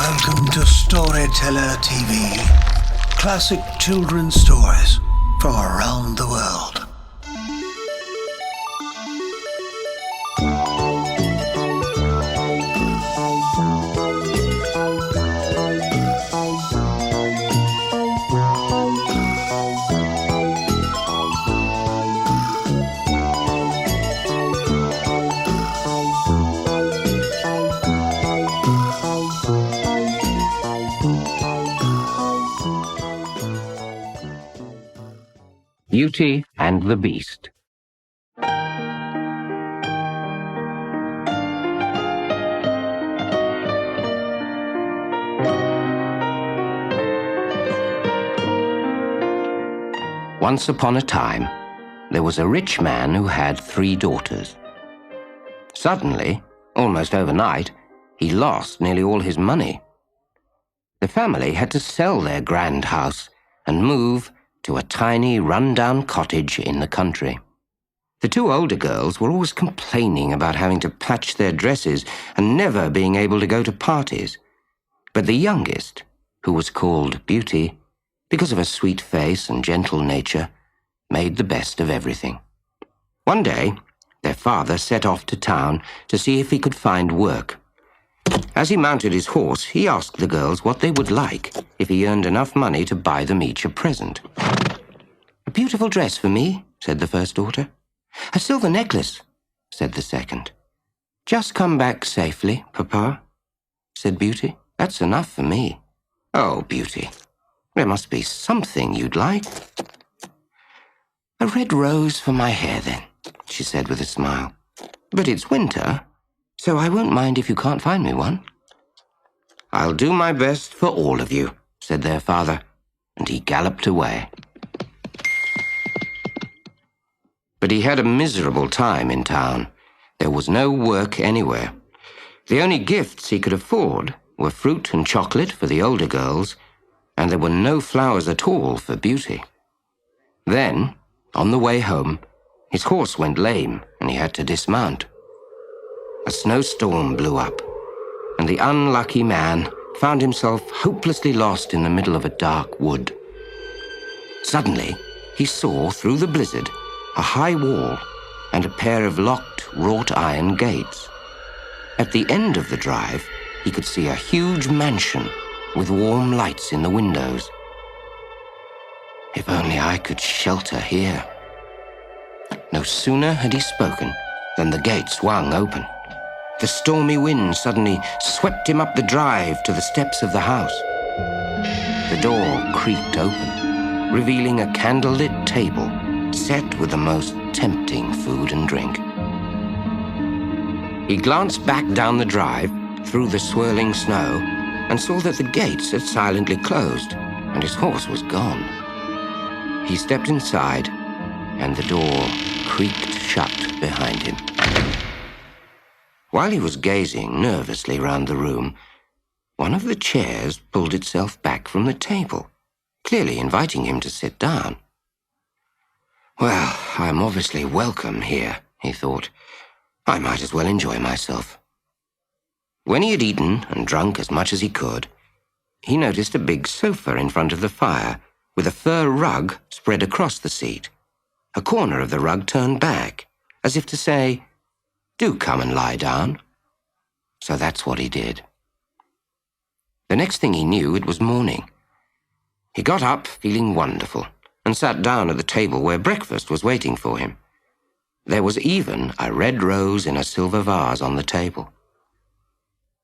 Welcome to Storyteller TV. Classic children's stories from around the world. Beauty and the Beast. Once upon a time, there was a rich man who had 3 daughters. Suddenly, almost overnight, he lost nearly all his money. The family had to sell their grand house and move to a tiny, run-down cottage in the country. The 2 older girls were always complaining about having to patch their dresses and never being able to go to parties. But the youngest, who was called Beauty, because of her sweet face and gentle nature, made the best of everything. One day, their father set off to town to see if he could find work. As he mounted his horse, he asked the girls what they would like if he earned enough money to buy them each a present. "A beautiful dress for me," said the first daughter. "A silver necklace," said the second. "Just come back safely, Papa," said Beauty. "That's enough for me." "Oh, Beauty, there must be something you'd like." "A red rose for my hair, then," she said with a smile. "But it's winter, so I won't mind if you can't find me one." "I'll do my best for all of you," said their father, and he galloped away. But he had a miserable time in town. There was no work anywhere. The only gifts he could afford were fruit and chocolate for the older girls, and there were no flowers at all for Beauty. Then, on the way home, his horse went lame and he had to dismount. A snowstorm blew up, and the unlucky man found himself hopelessly lost in the middle of a dark wood. Suddenly, he saw through the blizzard a high wall and a pair of locked wrought iron gates. At the end of the drive, he could see a huge mansion with warm lights in the windows. "If only I could shelter here." No sooner had he spoken than the gate swung open. The stormy wind suddenly swept him up the drive to the steps of the house. The door creaked open, revealing a candlelit table set with the most tempting food and drink. He glanced back down the drive through the swirling snow and saw that the gates had silently closed and his horse was gone. He stepped inside and the door creaked shut behind him. While he was gazing nervously round the room, one of the chairs pulled itself back from the table, clearly inviting him to sit down. "Well, I'm obviously welcome here," he thought. "I might as well enjoy myself." When he had eaten and drunk as much as he could, he noticed a big sofa in front of the fire with a fur rug spread across the seat. A corner of the rug turned back, as if to say, "Do come and lie down." So that's what he did. The next thing he knew, it was morning. He got up feeling wonderful and sat down at the table where breakfast was waiting for him. There was even a red rose in a silver vase on the table.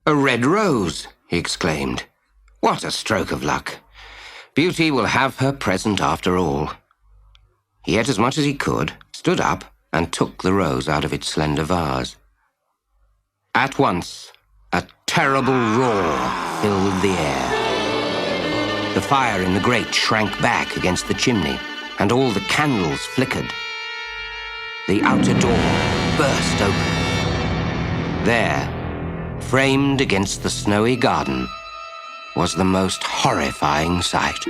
"A red rose!" he exclaimed. "What a stroke of luck! Beauty will have her present after all." He ate as much as he could, stood up, and took the rose out of its slender vase. At once, a terrible roar filled the air. The fire in the grate shrank back against the chimney, and all the candles flickered. The outer door burst open. There, framed against the snowy garden, was the most horrifying sight.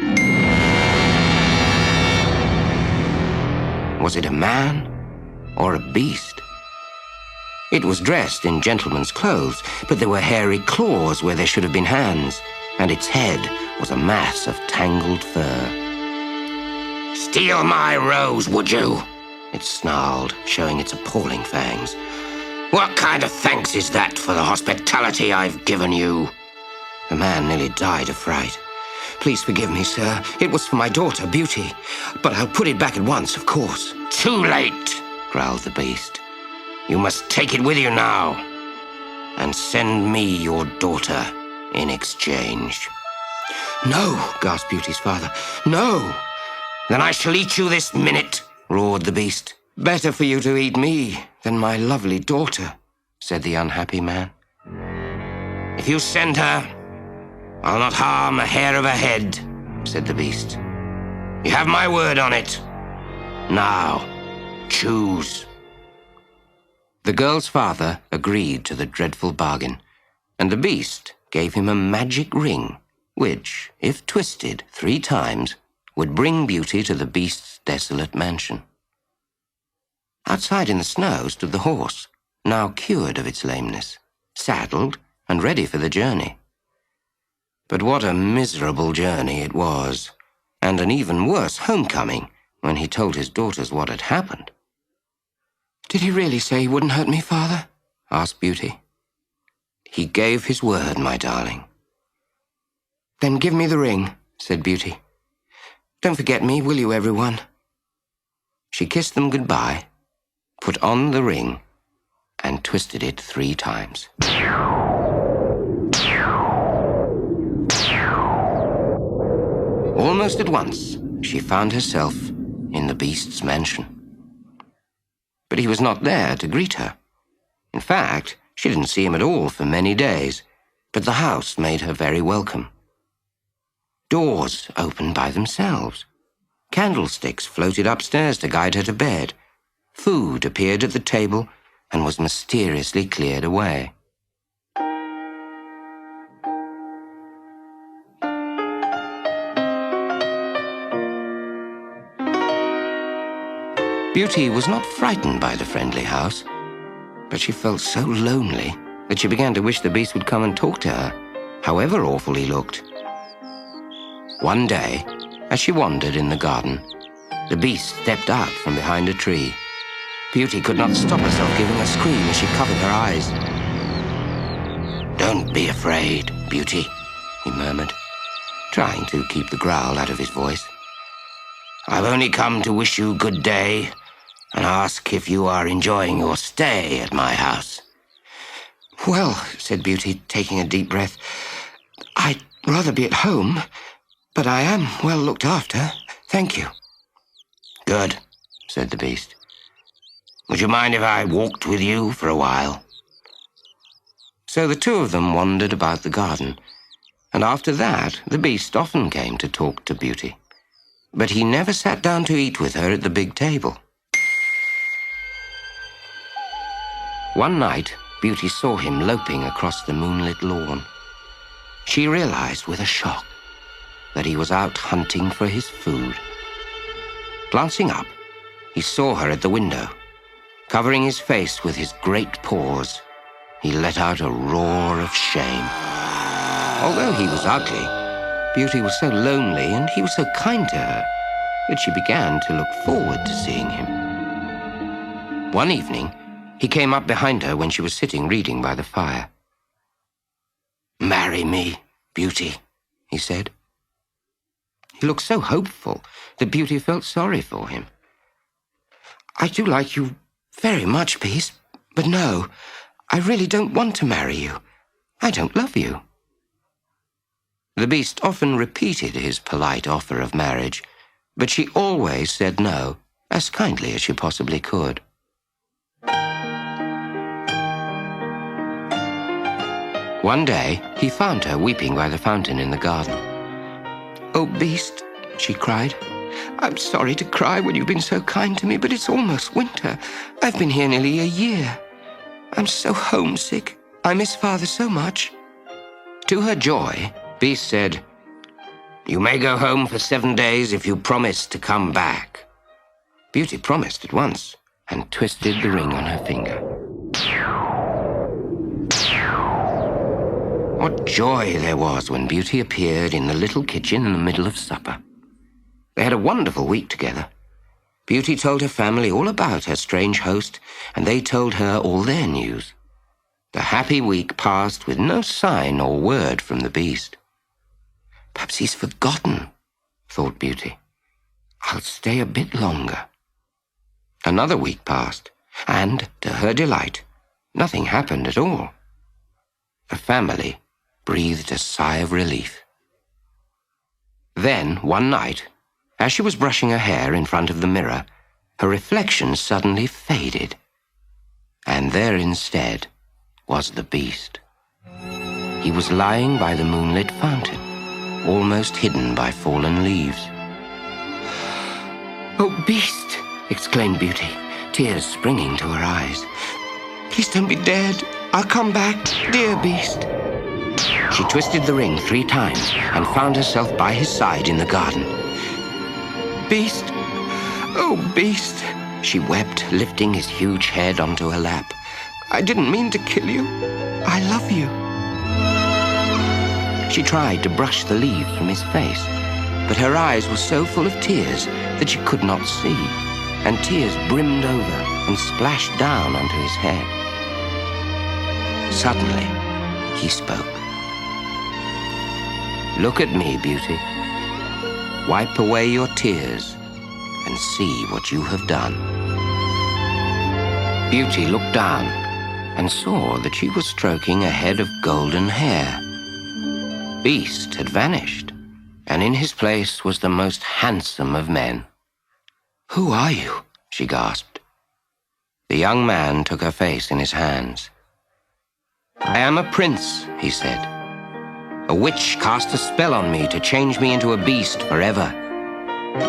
Was it a man or a beast? It was dressed in gentleman's clothes, but there were hairy claws where there should have been hands, and its head was a mass of tangled fur. "Steal my rose, would you?" it snarled, showing its appalling fangs. "What kind of thanks is that for the hospitality I've given you?" The man nearly died of fright. "Please forgive me, sir. It was for my daughter, Beauty. But I'll put it back at once, of course." "Too late," growled the beast. "You must take it with you now, and send me your daughter in exchange." "No," gasped Beauty's father. "No." "Then I shall eat you this minute," roared the beast. "Better for you to eat me than my lovely daughter," said the unhappy man. "If you send her, I'll not harm a hair of her head," said the beast. "You have my word on it. Now, choose." The girl's father agreed to the dreadful bargain, and the beast gave him a magic ring, which, if twisted 3 times, would bring Beauty to the beast's desolate mansion. Outside in the snow stood the horse, now cured of its lameness, saddled and ready for the journey. But what a miserable journey it was, and an even worse homecoming when he told his daughters what had happened. "Did he really say he wouldn't hurt me, father?" asked Beauty. "He gave his word, my darling." "Then give me the ring," said Beauty. "Don't forget me, will you, everyone?" She kissed them goodbye, put on the ring, and twisted it 3 times. Almost at once, she found herself in the beast's mansion. But he was not there to greet her. In fact, she didn't see him at all for many days, but the house made her very welcome. Doors opened by themselves. Candlesticks floated upstairs to guide her to bed. Food appeared at the table and was mysteriously cleared away. Beauty was not frightened by the friendly house, but she felt so lonely that she began to wish the beast would come and talk to her, however awful he looked. One day, as she wandered in the garden, the beast stepped out from behind a tree. Beauty could not stop herself giving a scream as she covered her eyes. "Don't be afraid, Beauty," he murmured, trying to keep the growl out of his voice. "I've only come to wish you good day and ask if you are enjoying your stay at my house." "Well," said Beauty, taking a deep breath, "I'd rather be at home, but I am well looked after, thank you." "Good," said the beast. "Would you mind if I walked with you for a while?" So the 2 of them wandered about the garden, and after that the beast often came to talk to Beauty. But he never sat down to eat with her at the big table. One night, Beauty saw him loping across the moonlit lawn. She realized with a shock that he was out hunting for his food. Glancing up, he saw her at the window. Covering his face with his great paws, he let out a roar of shame. Although he was ugly, Beauty was so lonely and he was so kind to her that she began to look forward to seeing him. One evening, he came up behind her when she was sitting reading by the fire. "Marry me, Beauty," he said. He looked so hopeful that Beauty felt sorry for him. "I do like you very much, Beast, but no, I really don't want to marry you. I don't love you." The beast often repeated his polite offer of marriage, but she always said no, as kindly as she possibly could. One day, he found her weeping by the fountain in the garden. "Oh, Beast," she cried, "I'm sorry to cry when you've been so kind to me, but it's almost winter. I've been here nearly a year. I'm so homesick. I miss Father so much." To her joy, Beast said, "You may go home for 7 days if you promise to come back." Beauty promised at once and twisted the ring on her finger. What joy there was when Beauty appeared in the little kitchen in the middle of supper. They had a wonderful week together. Beauty told her family all about her strange host, and they told her all their news. The happy week passed with no sign or word from the beast. Perhaps he's forgotten, thought Beauty. I'll stay a bit longer. Another week passed, and, to her delight, nothing happened at all. The family breathed a sigh of relief. Then, one night, as she was brushing her hair in front of the mirror, her reflection suddenly faded, and there instead was the beast. He was lying by the moonlit fountain, almost hidden by fallen leaves. "Oh, beast!" exclaimed Beauty, tears springing to her eyes. "Please don't be dead. I'll come back, dear beast." She twisted the ring 3 times and found herself by his side in the garden. "Beast! Oh, beast!" she wept, lifting his huge head onto her lap. "I didn't mean to kill you. I love you." She tried to brush the leaves from his face, but her eyes were so full of tears that she could not see, and tears brimmed over and splashed down onto his head. Suddenly, he spoke. "Look at me, Beauty. Wipe away your tears and see what you have done." Beauty looked down and saw that she was stroking a head of golden hair. Beast had vanished, and in his place was the most handsome of men. "Who are you?" she gasped. The young man took her face in his hands. "I am a prince," he said. "A witch cast a spell on me to change me into a beast forever.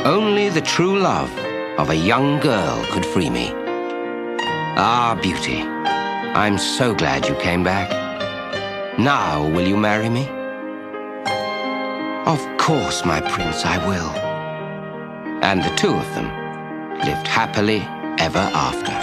Only the true love of a young girl could free me. Ah, Beauty, I'm so glad you came back. Now will you marry me?" "Of course, my prince, I will." And the two of them lived happily ever after.